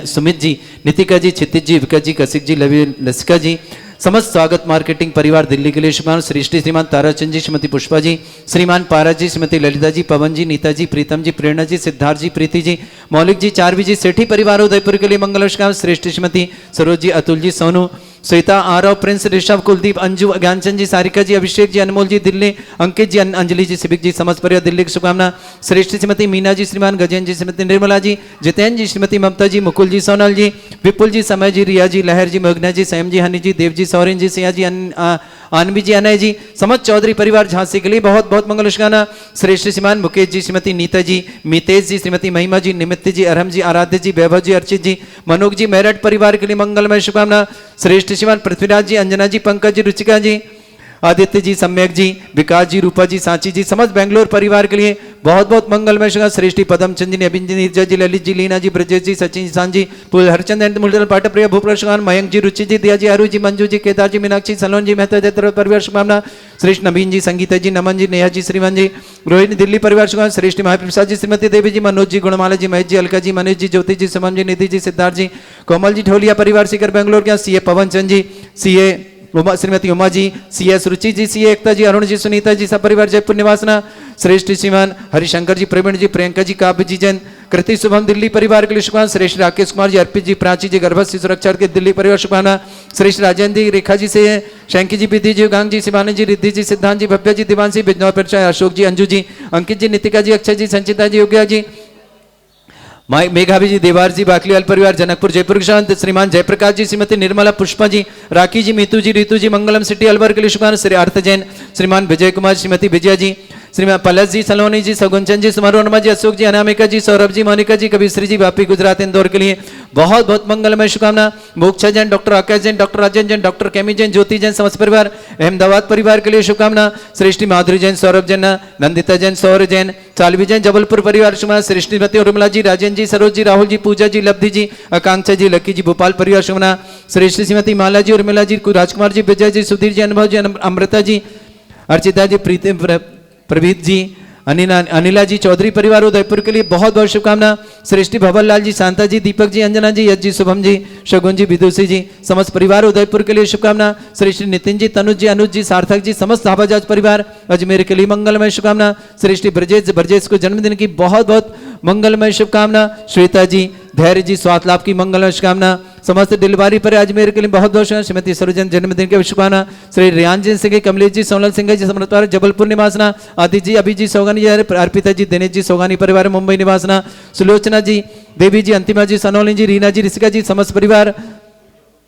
Speaker 1: सुमित जी नितिका जी क्षितिज जी विका जी कसिक जी लवी लसिका जी समस्त स्वागत मार्केटिंग परिवार दिल्ली के लिए श्रीमान सृष्टि श्रीमान ताराचंद जी श्रीमती पुष्पा जी श्रीमान पारा जी श्रीमती ललिता जी पवन जी नीता जी प्रीतम जी प्रेरणा जी सिद्धार्थ जी प्रीति जी मौलिक जी चारवी जी सेठी परिवार उदयपुर के लिए मंगलष्कार श्रेष्ठ श्रीमती सरोज जी अतुल जी सोनू श्वेता आरव प्रिंस ऋषभ कुलदीप अंजू ज्ञानचंद जी सारिका जी अभिषेक जी अनमोल जी दिल्ली अंकित जी अंजलि जी सिबिक जी समस्त परिवार दिल्ली की शुभकामना। श्रेष्ठ श्रीमती मीना जी श्रीमान गजेंद्र जी श्रीमती निर्मला जी जितेंद्र जी श्रीमती ममता जी मुकुल जी सोनल जी विपुल जी समय जी रिया जी लहर जी मगना जी संयम जी हनी जी देव जी सौरेन जी सिया जी आनवी जी अनय जी समस्त चौधरी परिवार झांसी के लिए बहुत बहुत मंगलष्कामना। श्रेष्ठ श्रीमान मुकेश जी श्रीमती नीता जी मितेश जी श्रीमती महिमा जी निमित्त जी अरहम जी आराध्य जी वैभव जी अर्चित जी मनोज जी मेरठ परिवार के लिए मंगलमय शुभकामना। श्रेष्ठ श्रीमान पृथ्वीराज जी अंजना जी पंकज जी रुचिका जी आदित्य जी सम्यक जी विकास जी रूपा जी सांची जी समस्त बेंगलोर परिवार के लिए बहुत बहुत मंगलमय शुभ। श्रेष्ठी पदम चंद जी अभिन जी नीरजा जी ललित जी लीना जी ब्रजेश जी सचिन जी सांजी पुल हरचंद मुलदल पाटा प्रिय भूप्रशान मयंक जी रुचि जी दिया जी अरु जी मंजू जी केदार जी मीनाक्षी सलोन जी मेहता जय परिवार शुभकामना। श्रेष्ठ नवीन जी संगीता जी नमन जी नेहा जी श्रीमान जी रोहिणी दिल्ली परिवार शुभकामना। श्रेष्ठ महाप्रसाद जी श्रीमती देवी जी मनोज जी गुणमाला जी महेश जी अलका जी मनीष जी ज्योति जी सुमन जी निधि जी सिद्धार्थ जी कोमल जी ढोलिया परिवार सीकर बेंगलोर के सीए पवन चंद जी सीए श्रीमती उमा जी सीएस रुचि जी सीए एकता जी अरुण जी सुनीता जी सब परिवार जयपुर निवासना। श्रेष्ठ श्रीमान हरिशंकर जी प्रवीण जी प्रियंका जी काव्य जी जैन कृति शुभम दिल्ली परिवार के लिए शुभकामना। श्रेष्ठ राकेश कुमार जी अर्पित जी प्राची जी गर्भवती सुरक्षा के दिल्ली परिवार शुभकामना। श्रेष्ठ राजेंद्र जी रेखा जी से शंकी जी विधि जी गांग जी शिवानी जी रिद्धि जी सिद्धांत जी भव्या जी दिवांशी बिजनौर परिचय अशोक जी अंजू जी अंकित जी नितिका जी अक्षय जी संचिता जी योग्या जी मेघावी जी देवार जी बाकलीवाल परिवार जनकपुर जयपुर शांत श्रीमान जयप्रकाश जी श्रीमती निर्मला पुष्पा जी राखी जी मीतू जी रीतू जी मंगलम सिटी अलवर के लिए शुभकामना। श्री अर्थ जैन श्रीमान विजय कुमार श्रीमती विजया जी श्रीमान पलस जी सलोनी जी सगुनचंद जी सुमरोनमा जी अशोक जी अनामिका जी सौरभ जी मोनिका जी कबीश्री जी वापी गुजरात इंदौर के लिए बहुत बहुत मंगलमय शुभकामना। मोक्षा जैन डॉक्टर आकाश जैन डॉक्टर राजन जैन डॉक्टर केमी जैन ज्योति जैन समस्त परिवार अहमदाबाद परिवार के लिए शुभकामना। श्रेष्ठी माधुरी जैन सौरभ जैन नंदिता जैन सौर जैन चालवी जैन जबलपुर परिवार शुभकामना। श्रेष्ठीमती उर्मिला जी राजेंद्र जी सरोज जी राहुल जी पूजा जी लब्धि जी आकांक्षा जी लक्की जी भोपाल परिवार शुभकामना। श्रेष्ठी श्रीमती माला जी उर्मिला जी राजकुमार जी विजय जी सुधीर जी अनुभव जी अमृता जी अर्चिता जी प्रीति प्रभीत जी अनिला जी चौधरी परिवार उदयपुर के लिए बहुत बहुत शुभकामना। श्रेष्ठी भवन लाल जी शांता जी दीपक जी अंजना जी यश जी शुभम जी शगुन जी विदुषी जी समस्त परिवार उदयपुर के लिए शुभकामना। श्रेष्ठी नितिन जी तनुज जी अनुज जी सार्थक जी समस्त हाबाजाज परिवार अजमेर के लिए मंगलमय शुभकामना। श्रेष्ठी ब्रजेश को जन्मदिन की बहुत बहुत मंगलमय शुभकामना। श्वेता जी धैर्य जी स्वास्थ्य लाभ की मंगलमय शुभकामना। समस्त डिलवारी पर अजमेर के लिए बहुत बहुत शुभकामना। श्रीमती सरोजन जन्मदिन की शुभकामना। श्री रियान जी सिंह कमलेश जी सोनल सिंह जी समर्थ जबलपुर निवासना। आदि जी अभी जी सोगानी जी अर्पिता जी दिनेश जी सोगानी परिवार मुंबई निवासना। सुलोचना जी देवी जी अंतिमा जी सनोली जी रीना जी ऋषिका जी समस्त परिवार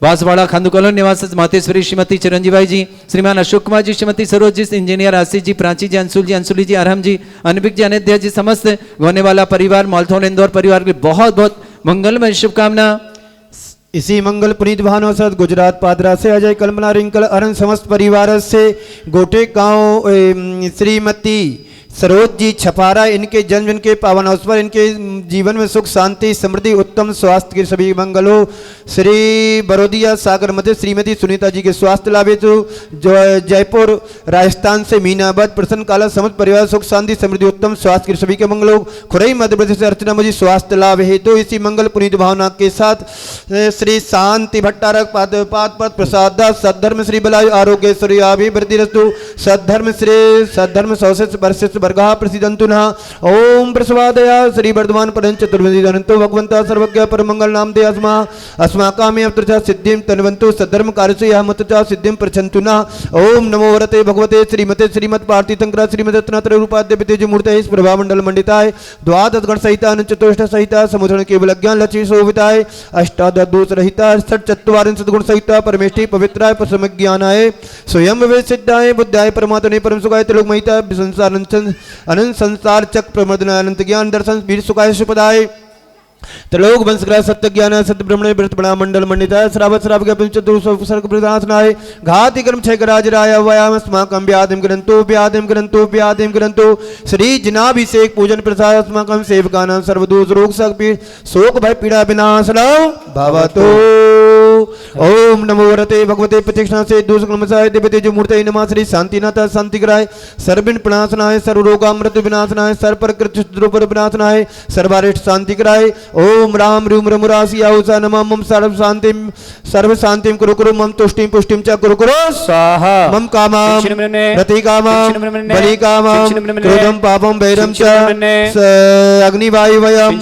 Speaker 1: बांसवाड़ा खंडकॉलोनी निवासी मातेश्वरी श्रीमती चिरंजीवाई जी, श्रीमान अशोक कुमार जी, श्रीमती सरोज जी, इंजीनियर आशीष जी, प्राची जी, अंशुली जी, अरहम जी, अनबिक जी, अनिध्या जी, समस्त गोनेवाला परिवार, मालथौन इंदौर परिवार की बहुत बहुत मंगलमय शुभकामना।
Speaker 3: इसी मंगल पुनीत भानुसद गुजरात पादरा से अजय कल्पना रिंकल अरन समस्त परिवार से गोटे गांव श्रीमती सरोज जी छपारा, इनके जन्मदिन के पावन अवसर पर इनके जीवन में सुख शांति समृद्धि उत्तम स्वास्थ्य के सभी मंगल हो। श्री बरोदिया सागर मध्य श्रीमती सुनीता जी के स्वास्थ्य लाभ हेतु जो जयपुर राजस्थान से मीनाबाद प्रसन्न काला समस्त परिवार सुख शांति समृद्धि उत्तम स्वास्थ्य के सभी के मंगल हो। खुरई मध्य प्रदेश से अर्चना मुझी स्वास्थ्य लाभ हेतु इसी मंगल पुनीत भावना के साथ श्री शांति भट्टारक पाद पद प्रसाद दास सद्धर्म श्री बलायु आरोग्यश्वरी अभिवृद्धि रस्तु सद्धर्म श्री सद्धर्म सौशेष वर्षेष वर्गा प्रसिद्धंतु नः। ओम प्रसवादया श्री वर्धमान परं चतुर्वेदी अनंतो भगवंता सर्वज्ञ परमंगल नाम दे अस्मा अस्माकामे अवतरचा सिद्धिं तन्वंतो सद्धर्म कार्यसे यह मतचा सिद्धिं प्रचंतु नः। ओम नमो वरते भगवते श्रीमते श्रीमत् पार्थी तंक्रा श्रीमते रत्नात्रय रूपाद्य वितेज मूर्तये प्रभा मंडल मंडिताय द्वादश गण सहिता चतुष्ट सहिता समुद्रण केवल ज्ञान लक्ष्मी शोभिताय अष्टादश दोष रहिता षट चत्वारिंश सद्गुण सहिता परमेष्ठी पवित्राय परम ज्ञानाय स्वयं वे सिद्धाय बुद्धाय परमात्मने परम सुखाय त्रिलोक महिता संसार अनंत संसार चक्र प्रमोदन अनंत ज्ञान दर्शन वीर सुखाय सुपदाय त्रिलोक वंशग्रह सत्य ज्ञान सत्य ब्रह्मणे व्रत बड़ा मंडल मंडिता श्रावत श्राव के चतुर्सर्ग प्रदासनाय घाति कर्म क्षय राज राय व्यायाम अस्माकं व्याधिम ग्रंथो श्री जिनाभिषेक पूजन प्रसाद अस्माकं सेवकानां सर्वदोष रोग शोक भय पीड़ा विनाशनम भवतु। ओम नमो वरते भगवते प्रत्यक्षणा से दूष नमसाय देवते जो मूर्तये नमः श्री शांतिनाथ शांतिग्राय सर्विन प्रणाशनाय सर्वरोगामृत विनाशनाय सर्वप्रकृत द्रुप विनाशनाय सर्वारिष्ट शांतिग्राय ओम राम रूम रमुरासी आहुसा नमः मम सर्व शांतिम कुरु कुरु मम तुष्टिम पुष्टिम च कुरु कुरु स्वाहा मम कामं प्रतिकामं बलिकामं क्रोधं पापं वैरं च अग्निवायुवयं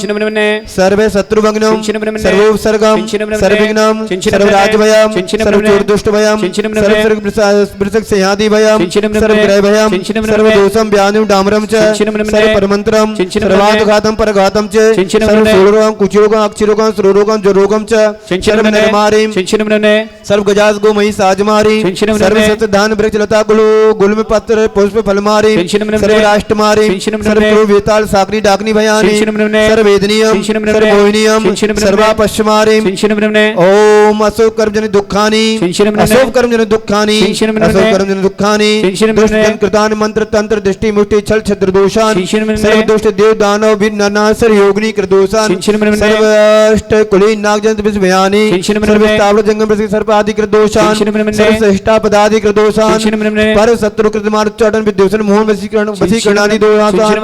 Speaker 3: सर्वे शत्रुभग्नं सर्वोपसर्गं सर्वविघ्नं सर्वराजभयं सर्वचोरदुष्टभयं सर्ववृषक सिंहादिभयं सर्वग्रहभयं सर्वदोषं व्याधिं डामरं च सर्वपरमन्त्रं सर्वाघातं परघातं च सर्वशूलरोगं कुचिरोगं अक्षिरोगं सुरोगं ज्वरोगं च सर्वनिर्मारीं सर्वगजास गोमयी साजमारीं सर्वसतधान वृक्ष लता गुल्म पत्र पुष्प फलमारीं सर्वराष्ट्रमारीं सर्ववेताल साकरी डाकनी भयानी सर्ववेदनीयं सर्वमोहिनीयं सर्वापश्चमारीं ओम अशोक कर्मजन दुखानि अशोक कर्मजन दुखानि अशोक कर्मजन दुखानि दुष्टजन कृतान मंत्र तंत्र दृष्टि मुष्टि छल छद्र दोषान सर्व दुष्ट देव दानव वीर नरनासर योगिनी कृदोषान सर्व अष्ट कुलीन नागजन विषयानि सर्व स्थावर जंगम प्रति सर्प आदि कृदोषान सर्व श्रेष्ठा पदादि कृदोषान पर शत्रु कृत मार उच्चाटन विद्योषण मोहन वशीकरण आदि दोषान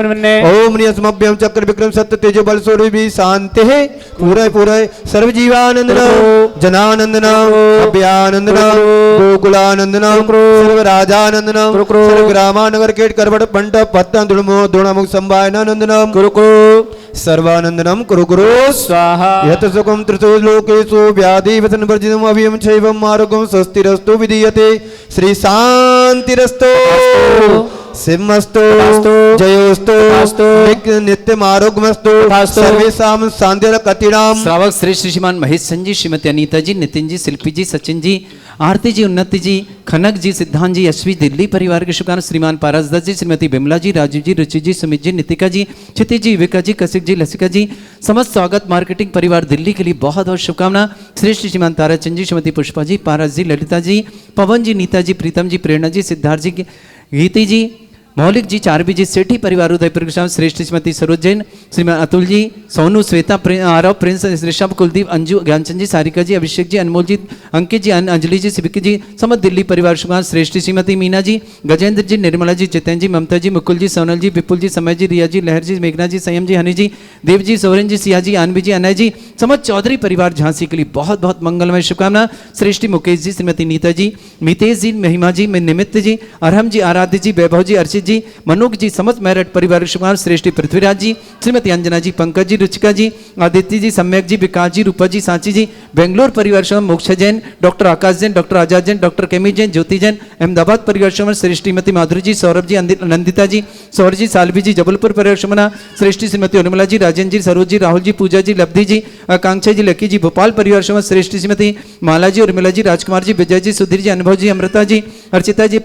Speaker 3: ओम नियसमभ्यम चक्र विक्रम सत्य तेजो बल सूर्य भी शांति है पूरे सर्व जीवानंद जनानंदन अभ्यानंदन गोकुलानंदन सर्व राजानंदन सर्व ग्रामानगर केट करवट पंट पत्तन द्रोणामुख संभायनानंदनम कुरु सर्वानंदनम कुरु स्वाहा यत सुखम त्रिषु लोकेषु व्याधि व्यसन वर्जितम अभियम चैवम मार्गम स्वस्तिरस्तु विधीयते श्री शांतिरस्तु सिंहस्तु जयोस्तु नित्यम आरोग्यमस्तु सर्वेषां शांतिरकतिनाम।
Speaker 1: श्रावक श्री श्रीमान महेश संजी, श्रीमती अनीता जी, नितिन जी, शिल्पी जी, सचिन जी, आरती जी, उन्नति जी, खनक जी, सिद्धांत जी, यशवी दिल्ली परिवार के शुभकामना श्रीमान पारसदास जी, श्रीमती बिमला जी, राजीव जी, रुचि जी, सुमित जी, नितिका जी, क्षिति जी, विका जी, कसिक जी, लसिका जी, समस्त स्वागत मार्केटिंग परिवार दिल्ली के लिए बहुत बहुत शुभकामना। श्री श्रीमान ताराचंद जी, श्रीमती पुष्पा जी, पारस जी, ललिता जी, पवन जी, नीता जी, प्रीतम जी, प्रेरणा जी, सिद्धार्थ जी, गीति जी, मौलिक जी, चारबी जी, सेठी परिवार उदयपुर के श्रेष्ठ श्रीमती सरोज जैन, श्रीमान अतुल जी, सोनू, श्वेता, आरव, प्रिंस, ऋषभ, कुलदीप, अंजू, ज्ञानचंद जी, सारिका जी, अभिषेक जी, अनमोल जी, अंकित जी, अंजलि जी, सिबिक जी, समस्त दिल्ली परिवार शुभकामना श्रेष्ठ श्रीमती मीना जी, गजेंद्र जी, निर्मला जी, जितेंद्र जी, ममता जी, मुकुल जी, सोनल जी, विपुल जी, समय जी, रिया जी, लहर जी, मेघना जी, संयम जी, हनी जी, देव जी, सोरेन जी, सिया जी, आनवी जी, अनय जी, समस्त चौधरी परिवार झांसी के लिए बहुत बहुत मंगलमय शुभकामना। श्रेष्ठी मुकेश जी, श्रीमती नीता जी, मितेश जी, महिमा जी, निमित्त जी, अरहम जी, आराध्य जी, वैभव जी, अर्चित जी, मनोज जी, समस्त मेरठ परिवार शुभकामनाएं। श्रेष्ठी पृथ्वीराज जी, श्रीमती अंजना जी, पंकज जी, रुचिका जी, आदित्य जी, सम्यक जी, विकास जी, रूपा जी, सांची जी, बेंगलोर परिवार शुभकामनाएं। मोक्ष जैन, डॉक्टर आकाश जैन, डॉक्टर आजाद जैन, डॉक्टर केमी जैन, ज्योति जैन, अहमदाबाद परिवार शुभकामनाएं। श्रेष्ठीमती माधुरी जी, सौरभ जी, नंदिता जी, सौर जी, सालवी जी, जबलपुर परिवार शुभकामनाएं। श्रेष्ठी श्रीमती उर्मिला जी, राजेंद्र जी, सरोज जी, राहुल जी, पूजा जी, लब्धि जी, आकांक्षा जी, लकी जी, भोपाल परिवार शुभकामनाएं। श्रेष्ठी श्रीमती माला जी, उर्मिला जी, राजकुमार जी, विजय जी, सुधीर जी, अनुभव जी, अमृता जी, अर्चिता जी,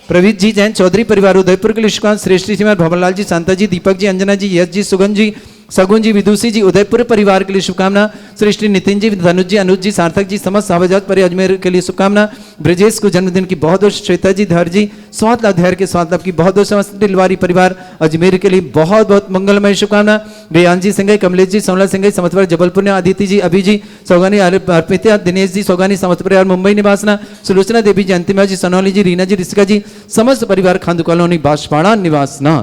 Speaker 1: प्रवीत जी, जैन चौधरी परिवार उदयपुर के लिए शुभकामनाएं। श्रेष्ठी श्रीमान भवनलाल जी, शांता जी, दीपक जी, अंजना जी, यश जी, सुगन जी, सगुन जी, विदुषी जी, उदयपुर परिवार के लिए शुभकामना। श्रेष्ठी नितिन जी, धनुज जी, अनुज जी, सार्थक जी, समस्त सावजात परि अजमेर के लिए शुभकामना। ब्रजेश को जन्मदिन की बहुत बहुत, श्वेता जी, धर जी, स्वाद लाभ धैर्य के स्वाद लाभ की बहुत बहुत, समस्त दिलवारी परिवार अजमेर के लिए बहुत बहुत मंगलमय शुभकामना। रेयान जी सिंह, कमलेश जी, समला सिंह, समतवर जबलपुर ने, आदित्य जी, अभी जी, सौगानी अर्पिता, दिनेश जी, सौगानी समस्त परिवार मुंबई निवासना, सुलोचना देवी जी, अंतिमा जी, सोनौली जी, रीना जी, ऋषिका जी, समस्त परिवार खांदू कॉलोनी बांसवाड़ा निवासना।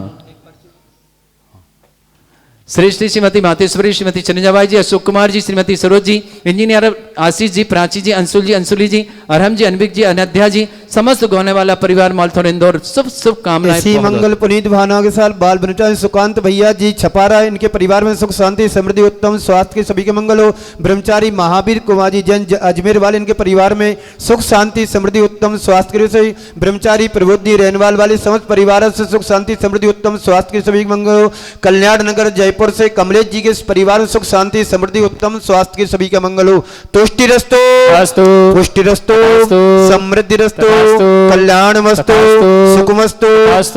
Speaker 1: श्रेष्ठी श्रीमती मातेश्वरी, श्रीमती चंद्रजाबाई जी, अशोक कुमार जी, श्रीमती सरोज जी, इंजीनियर आशीष जी, प्राची जी, अंशुली जी, अरहम जी, अनविक जी, अनध्या जी, समस्त गोने वाला परिवार मालथौर इंदौर, शुभ कामनाएं।
Speaker 3: इसी मंगल पुनीत भावना के साथ बाल ब्रह्मचारी सुकांत भैया जी छपारा, इनके परिवार में सुख शांति समृद्धि उत्तम स्वास्थ्य के सभी के मंगल हो। ब्रह्मचारी महावीर कुमार जी जैन अजमेर वाले, इनके परिवार में सुख शांति समृद्धि उत्तम स्वास्थ्य के सभी। ब्रह्मचारी प्रबोधि रेनवाल वाले समस्त परिवार से सुख शांति समृद्धि उत्तम स्वास्थ्य के सभी मंगल हो। कल्याण नगर जयपुर से कमलेश जी के परिवार में सुख शांति समृद्धि उत्तम स्वास्थ्य के सभी का मंगल हो। तुष्टि रस्तो, पुष्टि रस्तो, समृद्धि रस्तो, कल्याण मस्तो, सुखमस्तो,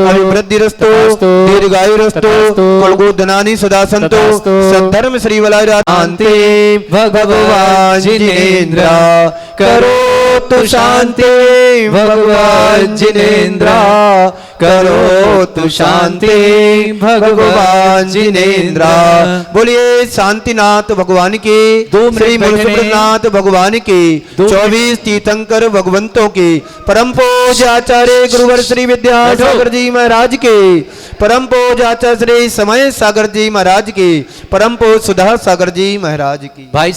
Speaker 3: अभिवृद्धि रस्तो, दीर्घायु रस्तो, कुलगोधनानि सदा संतो, सद्धर्म श्री वलाय शांति भगवान जिनेन्द्र करो तो शांति, भगवान जिनेन्द्र करो तो शांति, भगवान जिनेन्द्र। बोलिए शांतिनाथ भगवान के, श्री मुरलीनाथ भगवान के, 24 तीर्थंकर भगवंतों के, परम पूज्य आचार्य गुरुवर श्री विद्यासागर जी महाराज के, परम पूज्य आचार्य श्री समय सागर जी महाराज के, परम पूज्य सुधा सागर जी महाराज की। भाई